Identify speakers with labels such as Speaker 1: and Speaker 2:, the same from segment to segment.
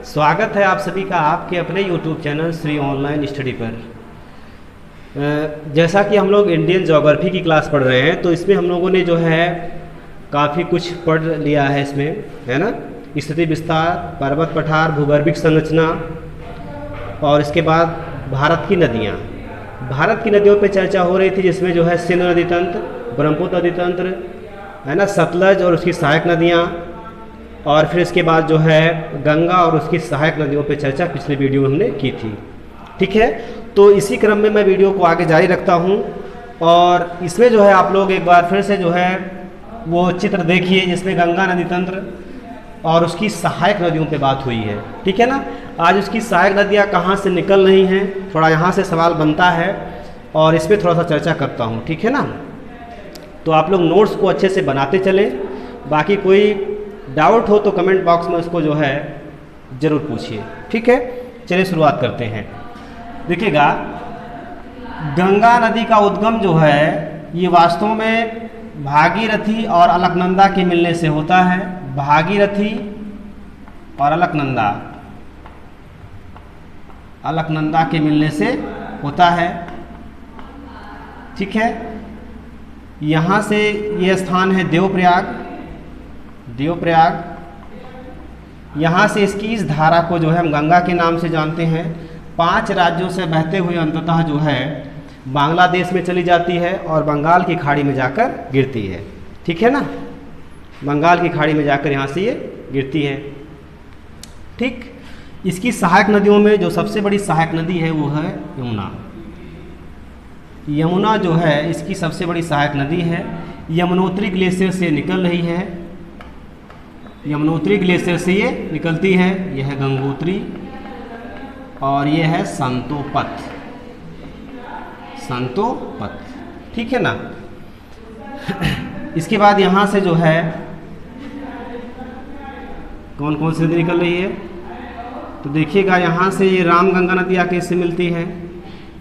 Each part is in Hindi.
Speaker 1: स्वागत है आप सभी का आपके अपने YouTube channel Shri online study पर। जैसा कि हम लोग इंडियन ज्योग्राफी की क्लास पढ़ रहे हैं तो इसमें हम लोगों ने जो है काफ़ी कुछ पढ़ लिया है इसमें, है ना। स्थिति विस्तार, पर्वत पठार, भूगर्भिक संरचना और इसके बाद भारत की नदियाँ। भारत की नदियों पे चर्चा हो रही थी जिसमें जो है सिंधु नदी तंत्र, ब्रह्मपुत्र नदी तंत्र, है ना, सतलज और उसकी सहायक नदियाँ, और फिर इसके बाद जो है गंगा और उसकी सहायक नदियों पे चर्चा पिछले वीडियो में हमने की थी। ठीक है, तो इसी क्रम में मैं वीडियो को आगे जारी रखता हूँ और इसमें जो है आप लोग एक बार फिर से जो है वो चित्र देखिए जिसमें गंगा नदी तंत्र और उसकी सहायक नदियों पे बात हुई है। ठीक है ना। आज उसकी सहायक नदियाँ कहाँ से निकल रही हैं, थोड़ा यहाँ से सवाल बनता है और इस पर थोड़ा सा चर्चा करता हूँ। ठीक है ना। तो आप लोग नोट्स को अच्छे से बनाते चलें, बाकी कोई डाउट हो तो कमेंट बॉक्स में उसको जो है ज़रूर पूछिए। ठीक है, चलिए शुरुआत करते हैं। देखिएगा, गंगा नदी का उद्गम जो है ये वास्तव में भागीरथी और अलकनंदा के मिलने से होता है। भागीरथी और अलकनंदा के मिलने से होता है। ठीक है, यहाँ से ये स्थान है देवप्रयाग। यहाँ से इसकी इस धारा को जो है हम गंगा के नाम से जानते हैं। 5 राज्यों से बहते हुए अंततः जो है बांग्लादेश में चली जाती है और बंगाल की खाड़ी में जाकर गिरती है। ठीक है ना, बंगाल की खाड़ी में जाकर यहाँ से ये गिरती है। ठीक, इसकी सहायक नदियों में जो सबसे बड़ी सहायक नदी है वो है यमुना। यमुना जो है इसकी सबसे बड़ी सहायक नदी है। यमुनोत्री ग्लेशियर से निकल रही है, यमुनोत्री ग्लेशियर से ये निकलती है। यह है गंगोत्री और ये है संतोपत। ठीक है ना। इसके बाद यहाँ से जो है कौन कौन सी नदी निकल रही है तो देखिएगा, यहाँ से ये रामगंगा नदी आके इससे मिलती है।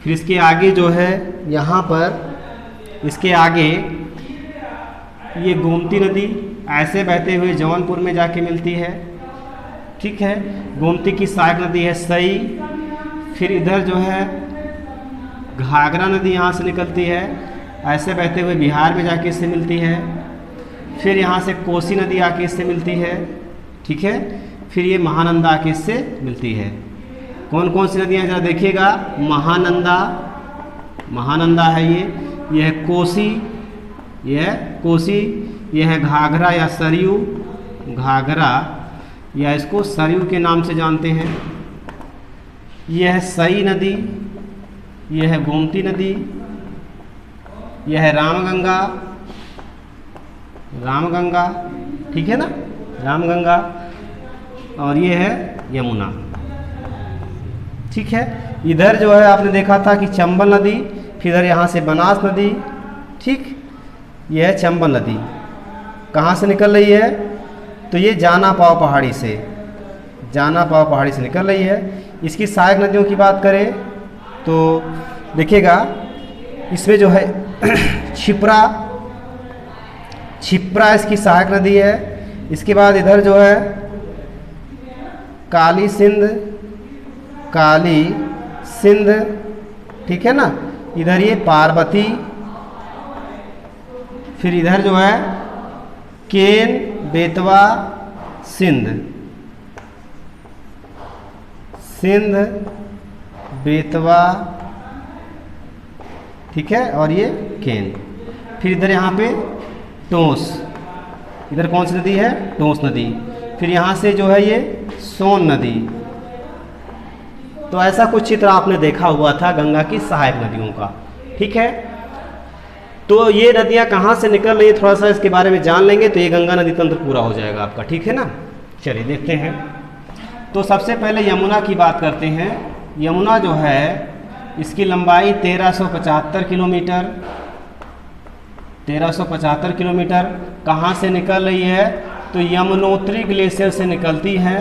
Speaker 1: फिर इसके आगे जो है यहाँ पर इसके आगे ये गोमती नदी ऐसे बहते हुए जौनपुर में जाके मिलती है। ठीक है, गोमती की सहायक नदी है सई। फिर इधर जो है घाघरा नदी यहाँ से निकलती है, ऐसे बहते हुए बिहार में जाके इससे मिलती है। फिर यहाँ से कोसी नदी आके इससे मिलती है। ठीक है, फिर ये महानंदा आके इससे मिलती है। कौन कौन सी नदियाँ जरा देखिएगा, महानंदा है ये है कोसी, यह है घाघरा या सरयू, घाघरा या इसको सरयू के नाम से जानते हैं। यह है सई नदी, यह है गोमती नदी, यह है रामगंगा। ठीक है ना, रामगंगा, और ये है यमुना। ठीक है, इधर जो है आपने देखा था कि चंबल नदी, फिर इधर यहाँ से बनास नदी। ठीक, यह है चंबल नदी। कहाँ से निकल रही है तो ये जाना पाव पहाड़ी से निकल रही है। इसकी सहायक नदियों की बात करें तो देखिएगा, इसमें जो है छिप्रा इसकी सहायक नदी है। इसके बाद इधर जो है काली सिंध। ठीक है ना, इधर ये पार्वती। फिर इधर जो है केन, बेतवा, सिंध, बेतवा। ठीक है, और ये केन। फिर इधर यहाँ पे टोंस, इधर कौन सी नदी है, टोंस नदी। फिर यहाँ से जो है ये सोन नदी। तो ऐसा कुछ चित्र आपने देखा हुआ था गंगा की सहायक नदियों का। ठीक है, तो ये नदियाँ कहाँ से निकल रही है थोड़ा सा इसके बारे में जान लेंगे तो ये गंगा नदी तंत्र पूरा हो जाएगा आपका। ठीक है ना, चलिए देखते हैं। तो सबसे पहले यमुना की बात करते हैं। यमुना जो है इसकी लंबाई 1375 किलोमीटर। कहाँ से निकल रही है तो यमुनोत्री ग्लेशियर से निकलती है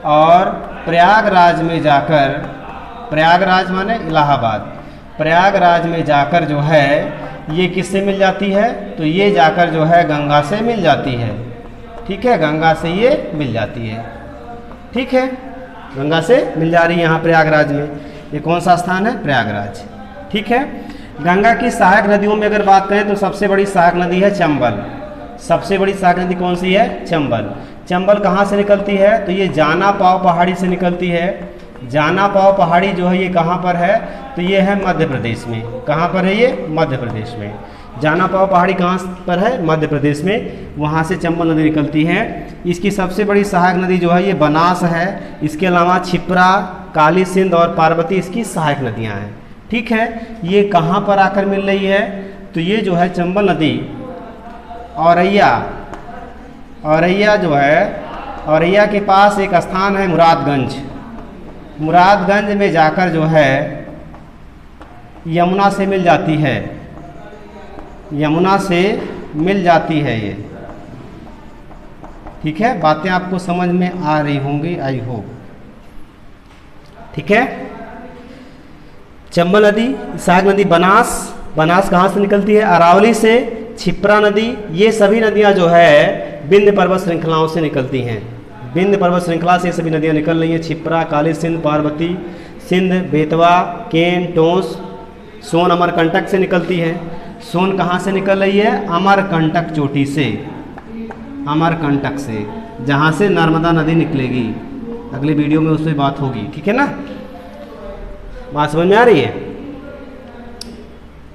Speaker 1: और प्रयागराज में जाकर, प्रयागराज माने इलाहाबाद, प्रयागराज में जाकर जो है ये किससे मिल जाती है तो ये जाकर जो है गंगा से मिल जाती है। ठीक है, गंगा से ये मिल जाती है। ठीक है, गंगा से मिल जा रही है यहाँ प्रयागराज में। ये कौन सा स्थान है? प्रयागराज। ठीक है। गंगा की सहायक नदियों में अगर बात करें तो सबसे बड़ी सहायक नदी है चंबल। सबसे बड़ी सहायक नदी कौन सी है? चंबल। चंबल कहाँ से निकलती है? तो ये जाना पाव पहाड़ी से निकलती है। जाना पाव पहाड़ी जो है ये कहाँ पर है? तो ये है मध्य प्रदेश में। कहाँ पर है ये? मध्य प्रदेश में। जाना पाव पहाड़ी कहाँ पर है? मध्य प्रदेश में। वहाँ से चंबल नदी निकलती है। इसकी सबसे बड़ी सहायक नदी जो है ये बनास है। इसके अलावा क्षिप्रा, काली सिंध और पार्वती इसकी सहायक नदियाँ हैं। ठीक है। ये कहाँ पर आकर मिल रही है? तो ये जो है चंबल नदी औरैया जो है, औरैया के पास एक स्थान है मुरादगंज। मुरादगंज में जाकर जो है यमुना से मिल जाती है। यमुना से मिल जाती है ये। ठीक है। बातें आपको समझ में आ रही होंगी, आई होप। ठीक है। चंबल नदी, सहायक नदी बनास कहाँ से निकलती है? अरावली से। क्षिप्रा नदी, ये सभी नदियाँ जो है विंध्य पर्वत श्रृंखलाओं से निकलती हैं। विंध्य पर्वत श्रृंखला से सभी नदियाँ निकल रही हैं। क्षिप्रा, काली सिंध, पार्वती सिंध, बेतवा, केन, टोंस, सोन अमरकंटक से निकलती है। सोन कहाँ से निकल रही है? अमरकंटक चोटी से, अमरकंटक से, जहाँ से नर्मदा नदी निकलेगी। अगली वीडियो में उससे बात होगी। ठीक है ना? बात समझ में आ रही है?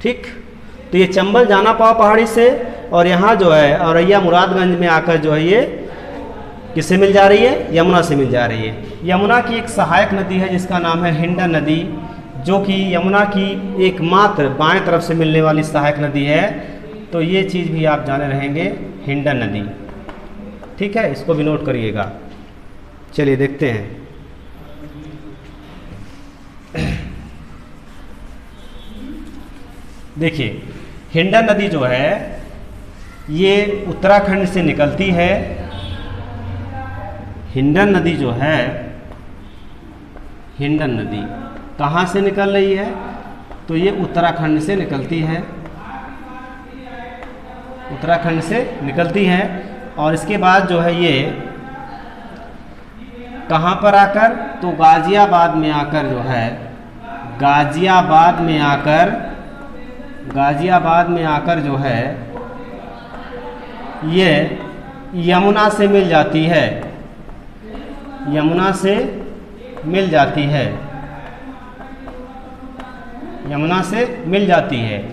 Speaker 1: ठीक। तो ये चंबल जाना पाव पहाड़ी से और यहाँ जो है औरैया मुरादगंज में आकर जो है ये किससे मिल जा रही है? यमुना से मिल जा रही है। यमुना की एक सहायक नदी है जिसका नाम है हिंडन नदी, जो कि यमुना की एकमात्र बाएं तरफ से मिलने वाली सहायक नदी है। तो ये चीज़ भी आप जाने रहेंगे, हिंडन नदी। ठीक है। इसको भी नोट करिएगा। चलिए देखते हैं। देखिए, हिंडन नदी जो है ये उत्तराखंड से निकलती है। हिंडन नदी जो है, हिंडन नदी कहाँ से निकल रही है? तो ये उत्तराखंड से निकलती है। उत्तराखंड से निकलती है और इसके बाद जो है ये कहाँ पर आकर? तो गाजियाबाद में आकर जो है, गाजियाबाद में आकर जो है ये यमुना से मिल जाती है। यमुना से मिल जाती है। यमुना से मिल जाती है।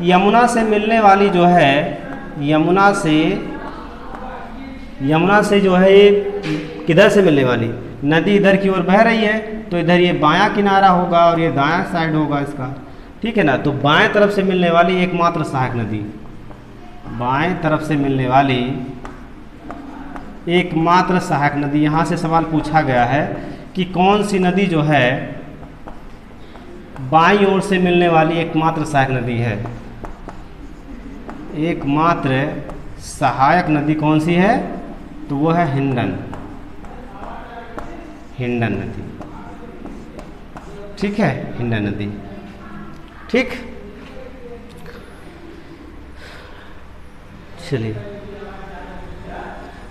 Speaker 1: यमुना से मिलने वाली जो है, यमुना से जो है ये किधर से मिलने वाली? नदी इधर की ओर बह रही है तो इधर ये बायां किनारा होगा और ये दायां साइड होगा इसका। ठीक है ना? तो बाएं तरफ से मिलने वाली एकमात्र सहायक नदी, बाएं तरफ से मिलने वाली एकमात्र सहायक नदी। यहाँ से सवाल पूछा गया है कि कौन सी नदी जो है बाईं ओर से मिलने वाली एकमात्र सहायक नदी है? एकमात्र सहायक नदी कौन सी है? तो वो है हिंडन नदी। ठीक है। हिंडन नदी। ठीक। चलिए,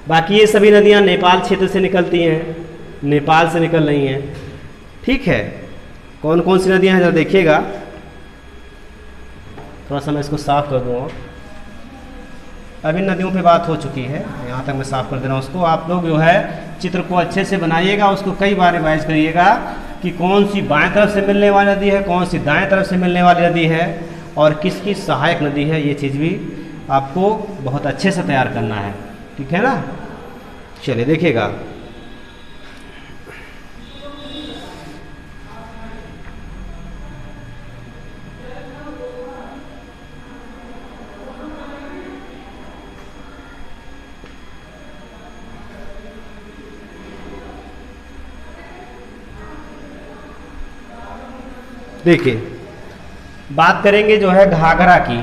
Speaker 1: बाकी ये सभी नदियाँ नेपाल क्षेत्र से निकलती हैं, नेपाल से निकल रही हैं। ठीक है। कौन कौन सी नदियाँ हैं जरा देखिएगा। थोड़ा सा मैं इसको साफ कर दूँगा। अब इन नदियों पे बात हो चुकी है, यहाँ तक मैं साफ कर दे रहा हूँ उसको। आप लोग जो है चित्र को अच्छे से बनाइएगा, उसको कई बार रिवाइज करिएगा कि कौन सी बाएं तरफ से मिलने वाली नदी है, कौन सी दाएं तरफ से मिलने वाली नदी है और किसकी सहायक नदी है। ये चीज़ भी आपको बहुत अच्छे से तैयार करना है। ठीक है ना? चलिए देखिएगा। देखिए, बात करेंगे जो है घाघरा की।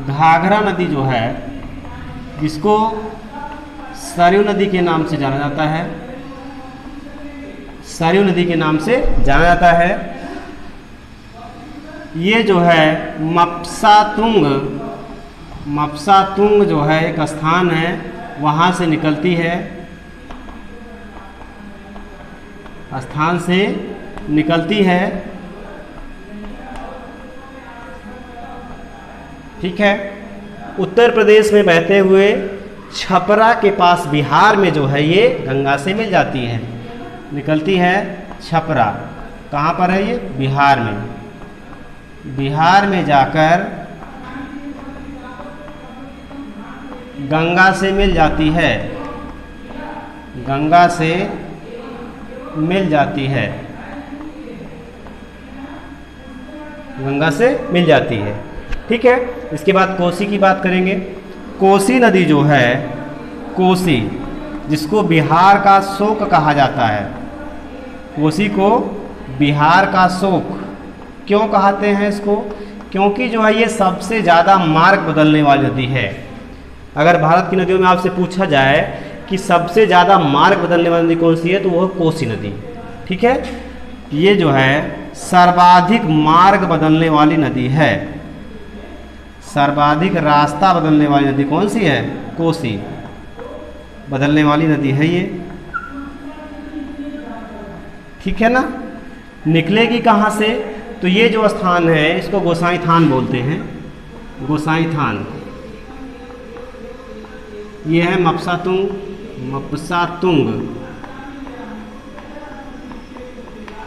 Speaker 1: घाघरा नदी जो है जिसको सरयू नदी के नाम से जाना जाता है, सरयू नदी के नाम से जाना जाता है। ये जो है मप्सातुंग जो है एक स्थान है, वहाँ से निकलती है। स्थान से निकलती है, ठीक है। उत्तर प्रदेश में बहते हुए छपरा के पास बिहार में जो है ये गंगा से मिल जाती है, निकलती है छपरा। कहाँ पर है ये? बिहार में। बिहार में जाकर गंगा से मिल जाती है, गंगा से मिल जाती है, गंगा से मिल जाती है, ठीक है। इसके बाद कोसी की बात करेंगे। कोसी नदी जो है, कोसी जिसको बिहार का शोक कहा जाता है, कोसी को बिहार का शोक क्यों कहते हैं इसको? क्योंकि जो है ये सबसे ज़्यादा मार्ग बदलने वाली नदी है। अगर भारत की नदियों में आपसे पूछा जाए कि सबसे ज़्यादा मार्ग बदलने वाली नदी कौन सी है, तो वह कोसी नदी, ठीक है। ये जो है सर्वाधिक मार्ग बदलने वाली नदी है, सर्वाधिक रास्ता बदलने वाली नदी कौन सी है? कोसी बदलने वाली नदी है ये, ठीक है ना। निकलेगी कहाँ से? तो ये जो स्थान है इसको गोसाई थान बोलते हैं, गोसाई थान। ये है मपसातुंग, मपसातुंग,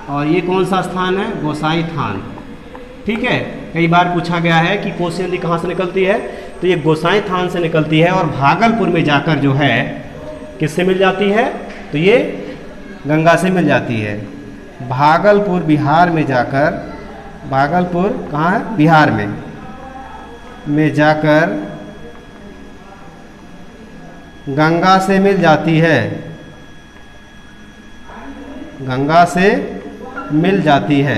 Speaker 1: और ये कौन सा स्थान है? गोसाई थान, ठीक है। कई बार पूछा गया है कि कोसी नदी कहाँ से निकलती है, तो ये गोसाई थान से निकलती है और भागलपुर में जाकर जो है किससे मिल जाती है? तो ये गंगा से मिल जाती है। भागलपुर बिहार में जाकर, भागलपुर कहाँ है? बिहार में जाकर गंगा से मिल जाती है, गंगा से मिल जाती है,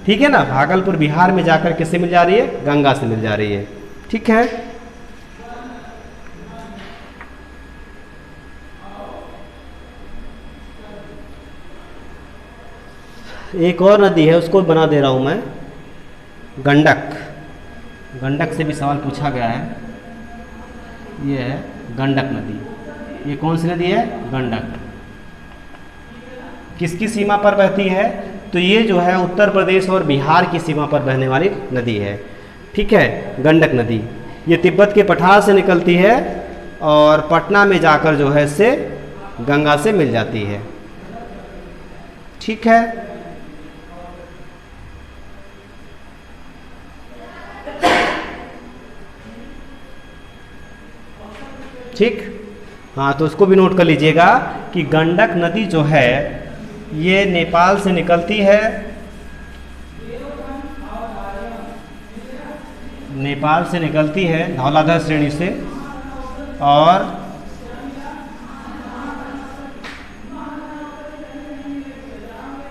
Speaker 1: ठीक है ना। भागलपुर बिहार में जाकर किससे मिल जा रही है? गंगा से मिल जा रही है, ठीक है। एक और नदी है, उसको बना दे रहा हूँ मैं, गंडक। गंडक से भी सवाल पूछा गया है। ये है गंडक नदी। ये कौन सी नदी है? गंडक। किसकी सीमा पर बहती है? तो ये जो है उत्तर प्रदेश और बिहार की सीमा पर बहने वाली नदी है, ठीक है, गंडक नदी। ये तिब्बत के पठार से निकलती है और पटना में जाकर जो है इससे गंगा से मिल जाती है, ठीक है। ठीक, हाँ, तो उसको भी नोट कर लीजिएगा कि गंडक नदी जो है ये नेपाल से निकलती है, नेपाल से निकलती है धौलाधर श्रेणी से, और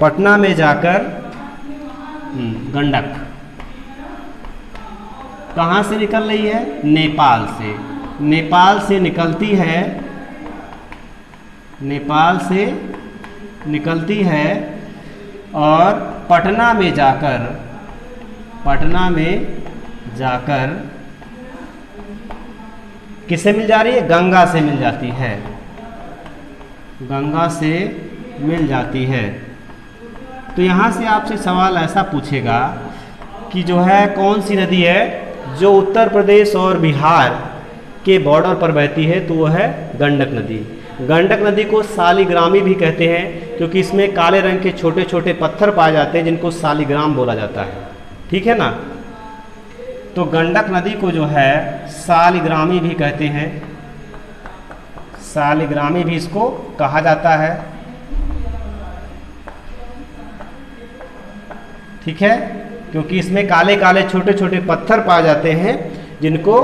Speaker 1: पटना में जाकर गंडक कहाँ से निकल रही है? नेपाल से। नेपाल से निकलती है, नेपाल से निकलती है और पटना में जाकर, पटना में जाकर किससे मिल जा रही है? गंगा से मिल जाती है, गंगा से मिल जाती है। तो यहाँ से आपसे सवाल ऐसा पूछेगा कि जो है कौन सी नदी है जो उत्तर प्रदेश और बिहार के बॉर्डर पर बहती है, तो वो है गंडक नदी। गंडक नदी को सालिग्रामी भी कहते हैं क्योंकि इसमें काले रंग के छोटे छोटे पत्थर पाए जाते हैं जिनको सालिग्राम बोला जाता है, ठीक है ना। तो गंडक नदी को जो है सालिग्रामी भी कहते हैं, सालिग्रामी भी इसको कहा जाता है, ठीक है, क्योंकि इसमें काले काले छोटे छोटे पत्थर पाए जाते हैं जिनको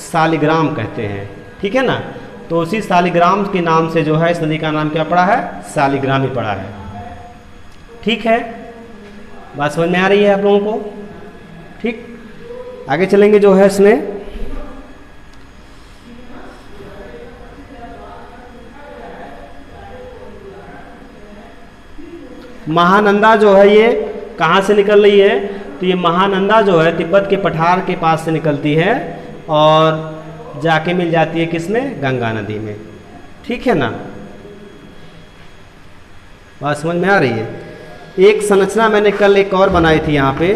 Speaker 1: सालिग्राम कहते हैं, ठीक है ना। तो उसी सालिग्राम के नाम से जो है इस नदी का नाम क्या पड़ा है? सालिग्रामी पड़ा है, ठीक है। बात समझ में आ रही है आप लोगों को? ठीक, आगे चलेंगे जो है इसमें महानंदा जो है ये कहाँ से निकल रही है? तो ये महानंदा जो है तिब्बत के पठार के पास से निकलती है और जाके मिल जाती है किसमें? गंगा नदी में, ठीक है ना। बात समझ में आ रही है। एक संरचना मैंने कल एक और बनाई थी यहाँ पे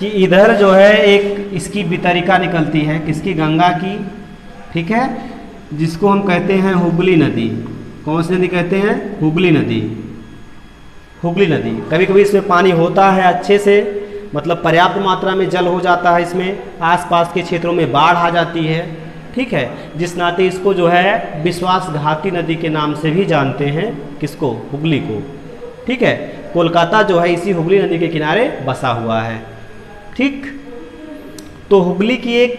Speaker 1: कि इधर जो है एक इसकी वितरिका निकलती है, किसकी, गंगा की, ठीक है, जिसको हम कहते हैं हुगली नदी। कौन सी नदी कहते हैं? हुगली नदी। हुगली नदी, कभी कभी इसमें पानी होता है अच्छे से, मतलब पर्याप्त मात्रा में जल हो जाता है इसमें, आसपास के क्षेत्रों में बाढ़ आ जाती है, ठीक है, जिस नाते इसको जो है विश्वासघाती नदी के नाम से भी जानते हैं। किसको? हुगली को, ठीक है। कोलकाता जो है इसी हुगली नदी के किनारे बसा हुआ है, ठीक। तो हुगली की एक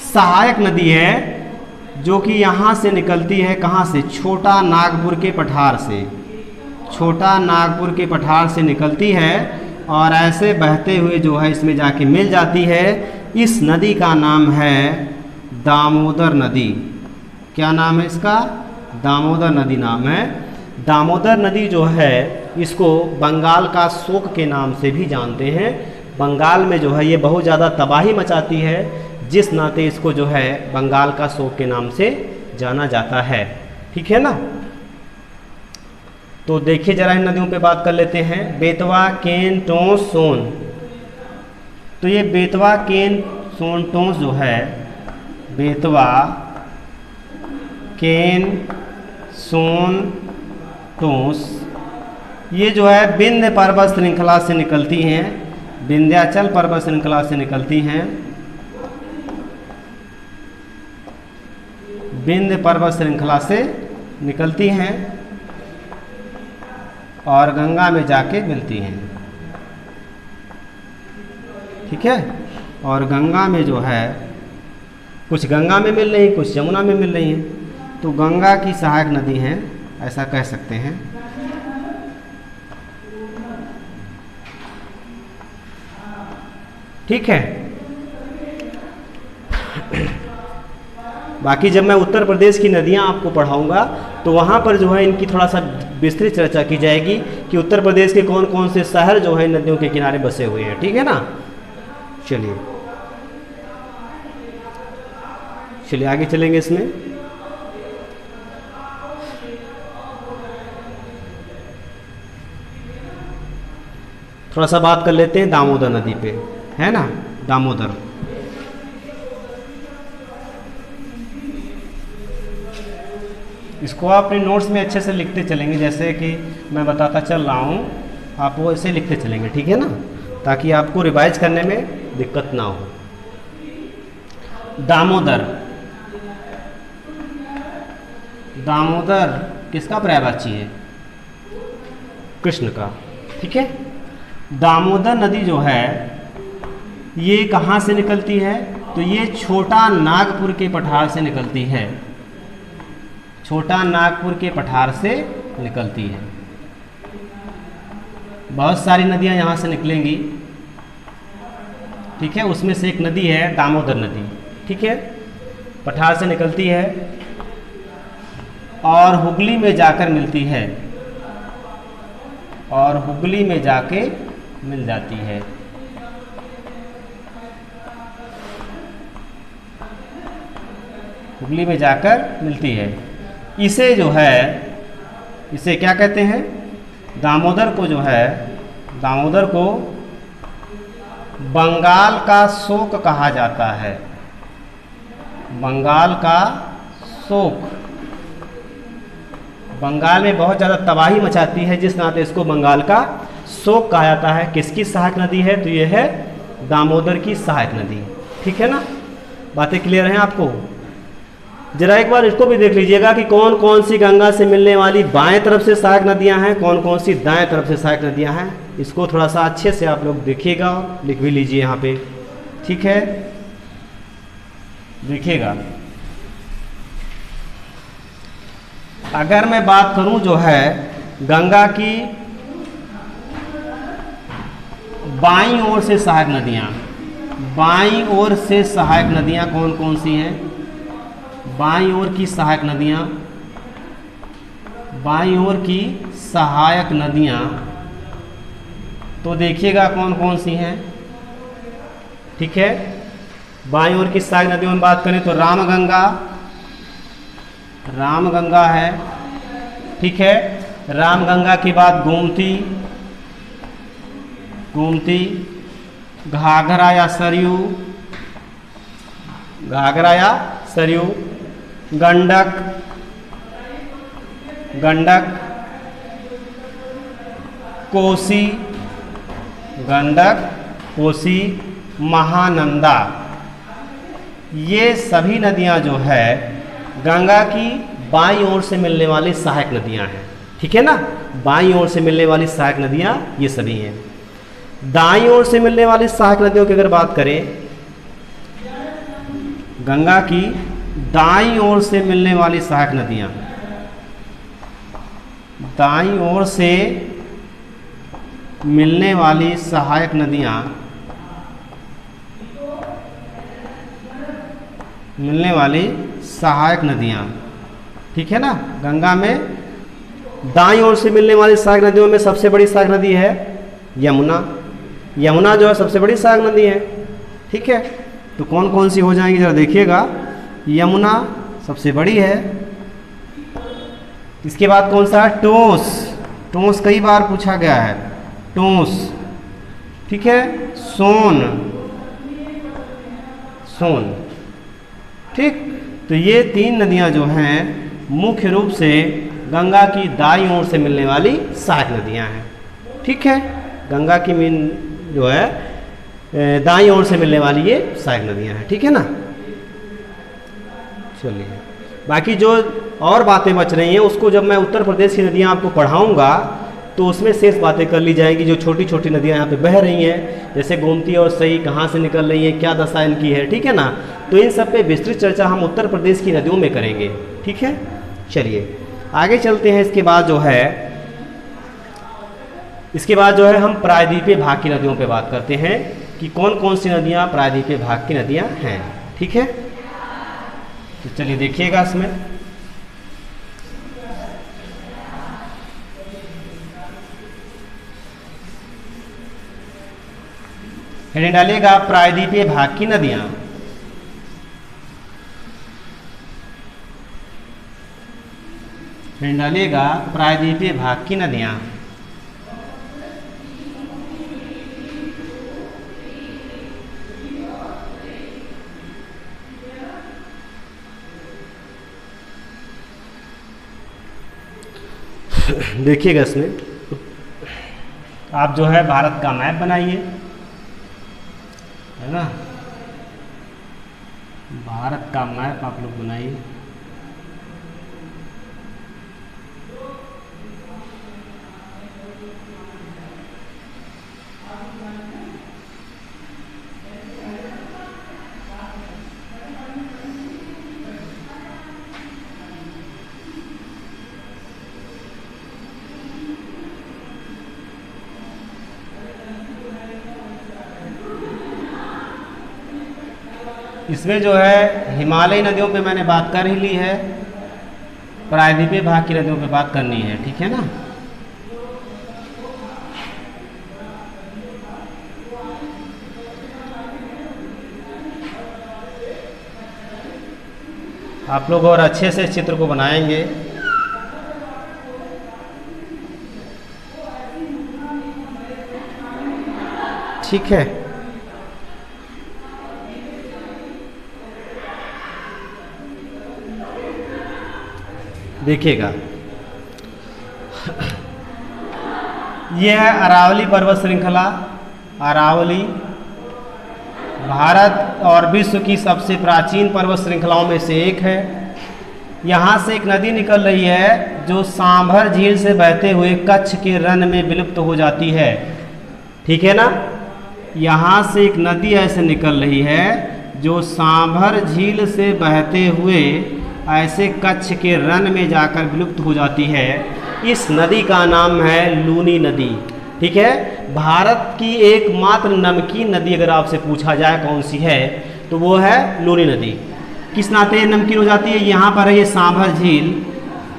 Speaker 1: सहायक नदी है जो कि यहाँ से निकलती है, कहाँ से? छोटा नागपुर के पठार से, छोटा नागपुर के पठार से निकलती है और ऐसे बहते हुए जो है इसमें जाके मिल जाती है। इस नदी का नाम है दामोदर नदी। क्या नाम है इसका? दामोदर नदी नाम है। दामोदर नदी जो है इसको बंगाल का शोक के नाम से भी जानते हैं। बंगाल में जो है ये बहुत ज़्यादा तबाही मचाती है, जिस नाते इसको जो है बंगाल का शोक के नाम से जाना जाता है, ठीक है ना। तो देखिए जरा इन नदियों पे बात कर लेते हैं। बेतवा, केन, टोंस, सोन। तो ये बेतवा, केन, सोन, टोंस जो है, बेतवा, केन, सोन, टोंस, ये जो है विंध्य पर्वत श्रृंखला से निकलती हैं, विंध्याचल पर्वत श्रृंखला से निकलती हैं, विंध्य पर्वत श्रृंखला से निकलती हैं और गंगा में जाके मिलती हैं, ठीक है। और गंगा में जो है कुछ गंगा में मिल रही, कुछ यमुना में मिल रही हैं, तो गंगा की सहायक नदी हैं, ऐसा कह सकते हैं। ठीक है। बाकी जब मैं उत्तर प्रदेश की नदियां आपको पढ़ाऊंगा तो वहां पर जो है इनकी थोड़ा सा विस्तृत चर्चा की जाएगी कि उत्तर प्रदेश के कौन कौन से शहर जो है नदियों के किनारे बसे हुए हैं, ठीक है ना। चलिए चलिए आगे चलेंगे इसमें। थोड़ा सा बात कर लेते हैं दामोदर नदी पे, है ना। दामोदर, इसको आप अपने नोट्स में अच्छे से लिखते चलेंगे, जैसे कि मैं बताता चल रहा हूँ, आप वो ऐसे लिखते चलेंगे, ठीक है ना, ताकि आपको रिवाइज करने में दिक्कत ना हो। दामोदर, दामोदर किसका पर्यायवाची है? कृष्ण का, ठीक है। दामोदर नदी जो है ये कहाँ से निकलती है? तो ये छोटा नागपुर के पठार से निकलती है, छोटा नागपुर के पठार से निकलती है। बहुत सारी नदियाँ यहाँ से निकलेंगी, ठीक है। उसमें से एक नदी है दामोदर नदी, ठीक है, पठार से निकलती है और हुगली में जाकर मिलती है, और हुगली में जाके मिल जाती है। हुगली में जाकर मिलती है। इसे जो है, इसे क्या कहते हैं? दामोदर को जो है, दामोदर को बंगाल का शोक कहा जाता है, बंगाल का शोक। बंगाल में बहुत ज़्यादा तबाही मचाती है, जिस नाते इसको बंगाल का शोक कहा जाता है। किसकी सहायक नदी है? तो ये है दामोदर की सहायक नदी, ठीक है ना। बातें क्लियर हैं आपको? जरा एक बार इसको भी देख लीजिएगा कि कौन कौन सी गंगा से मिलने वाली बाएं तरफ से सहायक नदियां हैं, कौन कौन सी दाएं तरफ से सहायक नदियां हैं। इसको थोड़ा सा अच्छे से आप लोग देखिएगा, लिख भी लीजिए यहाँ पे, ठीक है, देखिएगा। अगर मैं बात करूं जो है गंगा की बाईं ओर से सहायक नदियां, बाईं ओर से सहायक नदियां कौन कौन सी हैं? बाईं ओर की सहायक नदियां, बाईं ओर की सहायक नदियां तो देखिएगा कौन कौन सी हैं, ठीक है। बाईं ओर की सहायक नदियों में बात करें तो रामगंगा, रामगंगा है, ठीक है। रामगंगा के बाद गोमती, गोमती, घाघरा या सरयू, घाघरा या सरयू, गंडक, गंडक, कोसी, गंडक, कोसी, महानंदा। ये सभी नदियां जो है गंगा की बाईं ओर से मिलने वाली सहायक नदियां हैं। ठीक है ना, बाईं ओर से मिलने वाली सहायक नदियां ये सभी हैं। दाईं ओर से मिलने वाली सहायक नदियों की अगर बात करें, गंगा की दाईं ओर से मिलने वाली सहायक नदियां, दाईं ओर से मिलने वाली सहायक नदियां, मिलने वाली सहायक नदियां, ठीक है ना। गंगा में दाईं ओर से मिलने वाली सहायक नदियों में सबसे बड़ी सहायक नदी है यमुना। यमुना जो है सबसे बड़ी सहायक नदी है। ठीक है, तो कौन कौन सी हो जाएंगी जरा देखिएगा। यमुना सबसे बड़ी है। इसके बाद कौन सा है? टोंस। टोंस कई बार पूछा गया है, टोंस। ठीक है, सोन, सोन। ठीक, तो ये तीन नदियां जो हैं मुख्य रूप से गंगा की दाईं ओर से मिलने वाली सहायक नदियां हैं। ठीक है, गंगा की मीन जो है दाईं ओर से मिलने वाली ये सहायक नदियां हैं। ठीक है ना। चलिए, बाकी जो और बातें बच रही हैं उसको जब मैं उत्तर प्रदेश की नदियां आपको पढ़ाऊंगा तो उसमें शेष बातें कर ली जाएंगी। जो छोटी छोटी नदियां यहाँ पे बह रही हैं, जैसे गोमती और सई कहाँ से निकल रही हैं, क्या दशा इनकी है, ठीक है ना। तो इन सब पे विस्तृत चर्चा हम उत्तर प्रदेश की नदियों में करेंगे। ठीक है, चलिए आगे चलते हैं। इसके बाद जो है हम प्रायद्वीपीय भाग की नदियों पे बात करते हैं कि कौन कौन सी नदियाँ प्रायद्वीपीय भाग की नदियाँ हैं। ठीक है, तो चलिए देखिएगा इसमें। हेडिंग डालिएगा प्रायद्वीपीय भाग की नदियां। हेडिंग डालिएगा प्रायद्वीपीय भाग की नदियां। देखिएगा इसमें आप जो है भारत का मैप बनाइए, है ना। भारत का मैप आप लोग बनाइए। इसमें जो है हिमालयी नदियों पे मैंने बात कर ही ली है, प्रायद्वीपीय भाग की नदियों पे बात करनी है। ठीक है ना। आप लोग और अच्छे से चित्र को बनाएंगे। ठीक है, देखिएगा यह है अरावली पर्वत श्रृंखला। अरावली भारत और विश्व की सबसे प्राचीन पर्वत श्रृंखलाओं में से एक है। यहाँ से एक नदी निकल रही है जो सांभर झील से बहते हुए कच्छ के रन में विलुप्त हो जाती है। ठीक है ना, यहाँ से एक नदी ऐसे निकल रही है जो सांभर झील से बहते हुए ऐसे कच्छ के रन में जाकर विलुप्त हो जाती है। इस नदी का नाम है लूनी नदी। ठीक है, भारत की एकमात्र नमकीन नदी अगर आपसे पूछा जाए कौन सी है तो वो है लूनी नदी। किस नाते नमकीन हो जाती है? यहाँ पर है ये सांभर झील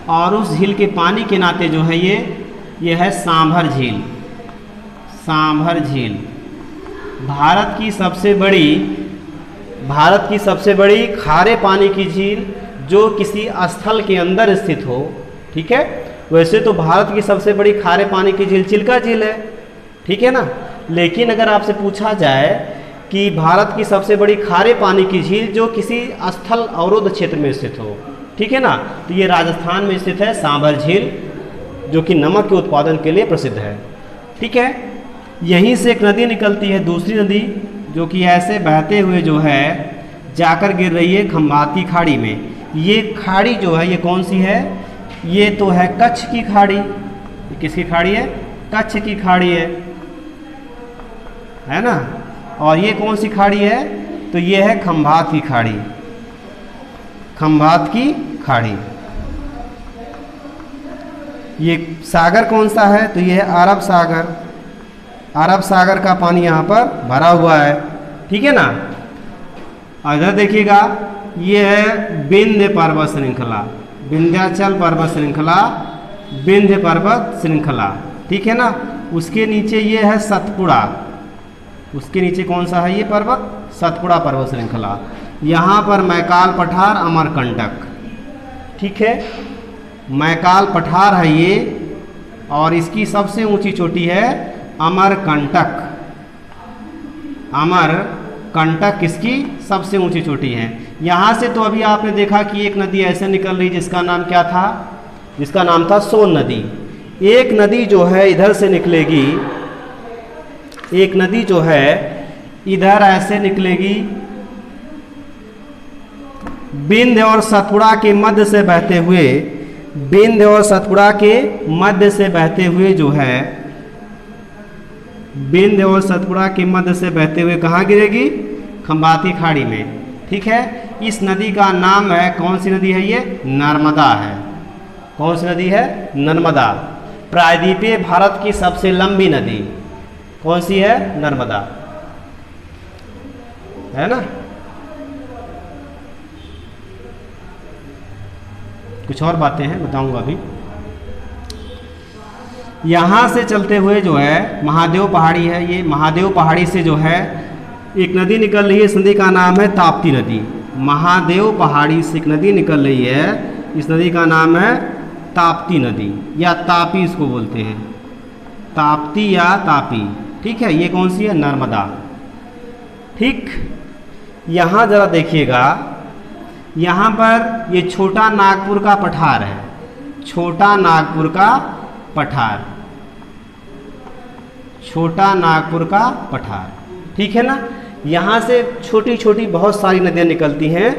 Speaker 1: और उस झील के पानी के नाते जो है ये है सांभर झील। सांभर झील भारत की सबसे बड़ी खारे पानी की झील जो किसी स्थल के अंदर स्थित हो। ठीक है, वैसे तो भारत की सबसे बड़ी खारे पानी की झील चिल्का झील है, ठीक है ना। लेकिन अगर आपसे पूछा जाए कि भारत की सबसे बड़ी खारे पानी की झील जो किसी स्थल अवरोध क्षेत्र में स्थित हो, ठीक है ना, तो ये राजस्थान में स्थित है सांभर झील, जो कि नमक के उत्पादन के लिए प्रसिद्ध है, ठीक है। यहीं से एक नदी निकलती है, दूसरी नदी, जो कि ऐसे बहते हुए जो है जाकर गिर रही है खंभाती खाड़ी में। ये खाड़ी जो है ये कौन सी है? ये तो है कच्छ की खाड़ी। ये किसकी खाड़ी है? कच्छ की खाड़ी है ना। और ये कौन सी खाड़ी है? तो ये है खंभात की खाड़ी, खंभात की खाड़ी। ये सागर कौन सा है? तो ये है अरब सागर। अरब सागर का पानी यहाँ पर भरा हुआ है, ठीक है ना। इधर देखिएगा, ये है विंध्य पर्वत श्रृंखला, विंध्याचल पर्वत श्रृंखला, विंध्य पर्वत श्रृंखला, ठीक है ना। उसके नीचे ये है सतपुड़ा, उसके नीचे कौन सा है ये पर्वत? सतपुड़ा पर्वत श्रृंखला। यहाँ पर मैकाल पठार, अमरकंटक, ठीक है। मैकाल पठार है ये, और इसकी सबसे ऊंची चोटी है अमरकंटक। अमरकंटक इसकी सबसे ऊंची चोटी है। यहाँ से तो अभी आपने देखा कि एक नदी ऐसे निकल रही जिसका नाम क्या था? जिसका नाम था सोन नदी। एक नदी जो है इधर से निकलेगी, एक नदी जो है इधर ऐसे निकलेगी, विंध्य और सतपुड़ा के मध्य से बहते हुए, विंध्य और सतपुड़ा के मध्य से बहते हुए जो है, विंध्य और सतपुड़ा के मध्य से बहते हुए कहाँ गिरेगी? खंभाती खाड़ी में, ठीक है। इस नदी का नाम है, कौन सी नदी है ये? नर्मदा है। कौन सी नदी है? नर्मदा। प्रायद्वीपीय भारत की सबसे लंबी नदी कौन सी है? नर्मदा, है ना। कुछ और बातें हैं बताऊंगा अभी। यहाँ से चलते हुए जो है महादेव पहाड़ी है, ये महादेव पहाड़ी से जो है एक नदी निकल रही है, इस नदी का नाम है ताप्ती नदी। महादेव पहाड़ी से एक नदी निकल रही है, इस नदी का नाम है ताप्ती नदी, या तापी इसको बोलते हैं, ताप्ती या तापी, ठीक है। ये कौन सी है? नर्मदा, ठीक। यहाँ जरा देखिएगा, यहाँ पर ये छोटा नागपुर का पठार है, छोटा नागपुर का पठार, छोटा नागपुर का पठार, ठीक है ना। यहाँ से छोटी छोटी बहुत सारी नदियाँ निकलती हैं,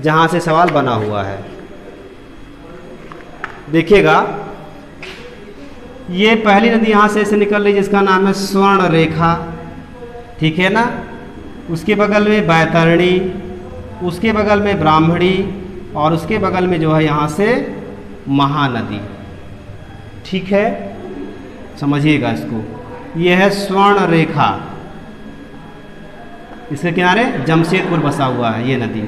Speaker 1: जहाँ से सवाल बना हुआ है। देखिएगा, ये पहली नदी यहाँ से ऐसे निकल रही है जिसका नाम है स्वर्ण रेखा, ठीक है ना। उसके बगल में बैतरणी, उसके बगल में ब्राह्मणी, और उसके बगल में जो है यहाँ से महानदी, ठीक है। समझिएगा इसको, ये है स्वर्ण रेखा, इसके किनारे जमशेदपुर बसा हुआ है ये नदी।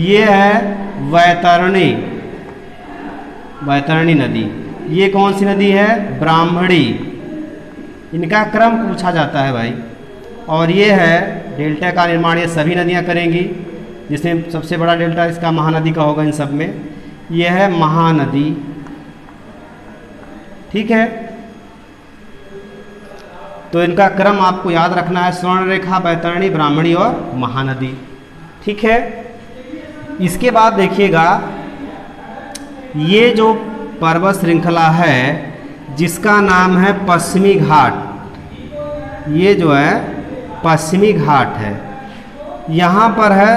Speaker 1: ये है बैतरणी, बैतरणी नदी। ये कौन सी नदी है? ब्राह्मणी। इनका क्रम पूछा जाता है भाई। और ये है डेल्टा का निर्माण, ये सभी नदियाँ करेंगी, जिसमें सबसे बड़ा डेल्टा इसका महानदी का होगा इन सब में। ये है महानदी, ठीक है। तो इनका क्रम आपको याद रखना है, स्वर्ण रेखा, बैतरणी, ब्राह्मणी और महानदी, ठीक है। इसके बाद देखिएगा, ये जो पर्वत श्रृंखला है जिसका नाम है पश्चिमी घाट, ये जो है पश्चिमी घाट है। यहाँ पर है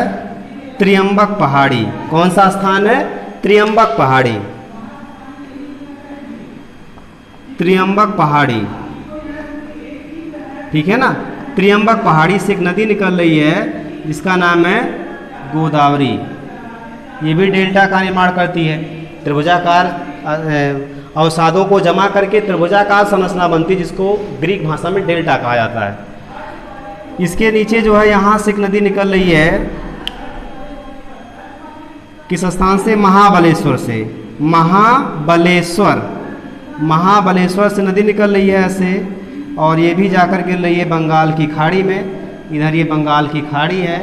Speaker 1: त्र्यंबक पहाड़ी। कौन सा स्थान है? त्र्यंबक पहाड़ी, त्र्यंबक पहाड़ी, ठीक है ना। त्र्यंबक पहाड़ी से एक नदी निकल रही है जिसका नाम है गोदावरी। ये भी डेल्टा का निर्माण करती है, त्रिभुजाकार अवसादों को जमा करके त्रिभुजाकार संरचना बनती है, जिसको ग्रीक भाषा में डेल्टा कहा जाता है। इसके नीचे जो है यहाँ से एक नदी निकल रही है, किस स्थान से? महाबलेश्वर से। महाबलेश्वर, महाबलेश्वर से नदी निकल रही है ऐसे, और ये भी जाकर गिर रही है बंगाल की खाड़ी में। इधर ये बंगाल की खाड़ी है,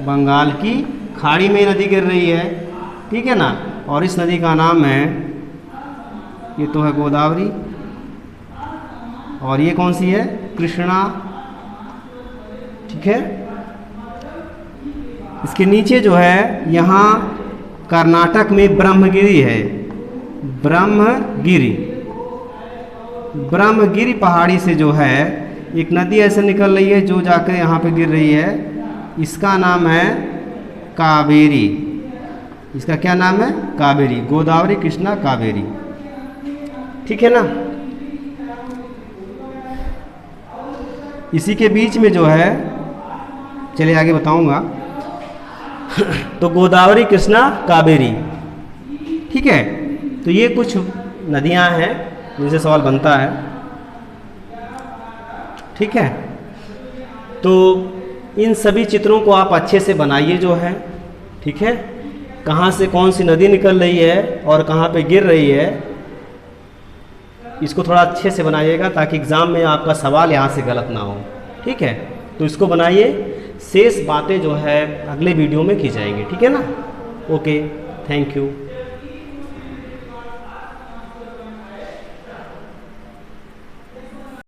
Speaker 1: बंगाल की खाड़ी में नदी गिर रही है, ठीक है ना। और इस नदी का नाम है ये तो है गोदावरी, और ये कौन सी है? कृष्णा। ठीक है, इसके नीचे जो है यहाँ कर्नाटक में ब्रह्मगिरी है, ब्रह्मगिरी। ब्रह्मगिरी पहाड़ी से जो है एक नदी ऐसे निकल रही है जो जाकर यहाँ पे गिर रही है, इसका नाम है कावेरी। इसका क्या नाम है? कावेरी। गोदावरी, कृष्णा, कावेरी। ठीक है ना। इसी के बीच में जो है, चलिए आगे बताऊंगा। तो गोदावरी, कृष्णा, कावेरी। ठीक है, तो ये कुछ नदियां हैं जिनसे सवाल बनता है। ठीक है, तो इन सभी चित्रों को आप अच्छे से बनाइए जो है। ठीक है, कहाँ से कौन सी नदी निकल रही है और कहाँ पे गिर रही है, इसको थोड़ा अच्छे से बनाइएगा ताकि एग्ज़ाम में आपका सवाल यहाँ से गलत ना हो। ठीक है, तो इसको बनाइए, शेष बातें जो है अगले वीडियो में की जाएंगी। ठीक है ना। Okay, thank you.